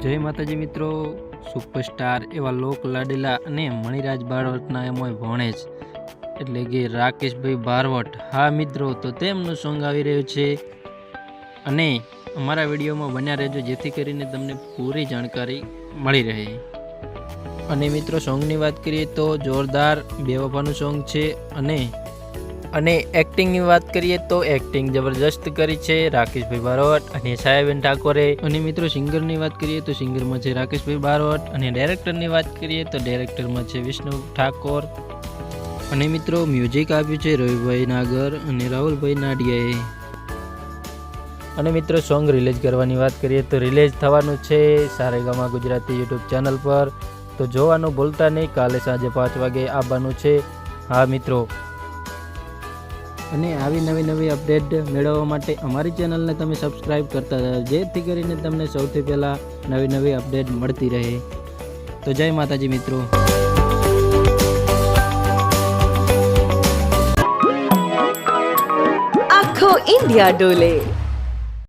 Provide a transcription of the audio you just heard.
જય માતાજી મિત્રો, સુપરસ્ટાર એવા લોક લાડેલા અને મણિરાજ બારવટના એમોય ભણેજ એટલે કે રાકેશભાઈ બારવટ, હા મિત્રો, તો તેમનું સોંગ આવી રહ્યું છે અને અમારા વિડીયોમાં બન્યા રહેજો જેથી કરીને તમને પૂરી જાણકારી મળી રહે। અને મિત્રો સોંગની વાત કરીએ તો જોરદાર બેવફાનું સોંગ છે અને એક્ટિંગની વાત કરીએ તો એક્ટિંગ જબરજસ્ત કરી છે રાકેશભાઈ બારવટ અને સાયાબેન ઠાકોરે। અને મિત્રો સિંગરની વાત કરીએ તો સિંગરમાં છે રાકેશભાઈ બારવટ અને ડાયરેક્ટરની વાત કરીએ તો ડાયરેક્ટરમાં છે વિષ્ણુ ઠાકોર। અને મિત્રો મ્યુઝિક આપ્યું છે રવિભાઈ નાગર અને રાહુલભાઈ નાડિયાએ। અને મિત્રો સોંગ રિલીઝ કરવાની વાત કરીએ તો રિલીઝ થવાનું છે સારેગામા ગુજરાતી યુટ્યુબ ચેનલ પર, તો જોવાનું ભૂલતા નહીં। કાલે સાંજે 5 વાગે આવવાનું છે, હા મિત્રો। અને આવી નવી અપડેટ મેળવવા માટે અમારી ચેનલને તમે સબસ્ક્રાઈબ કરતા જાઓ જેથી કરીને તમને સૌથી પહેલાં નવી અપડેટ મળતી રહે। તો જય માતાજી મિત્રો। આખો ઇન્ડિયા ડોલે।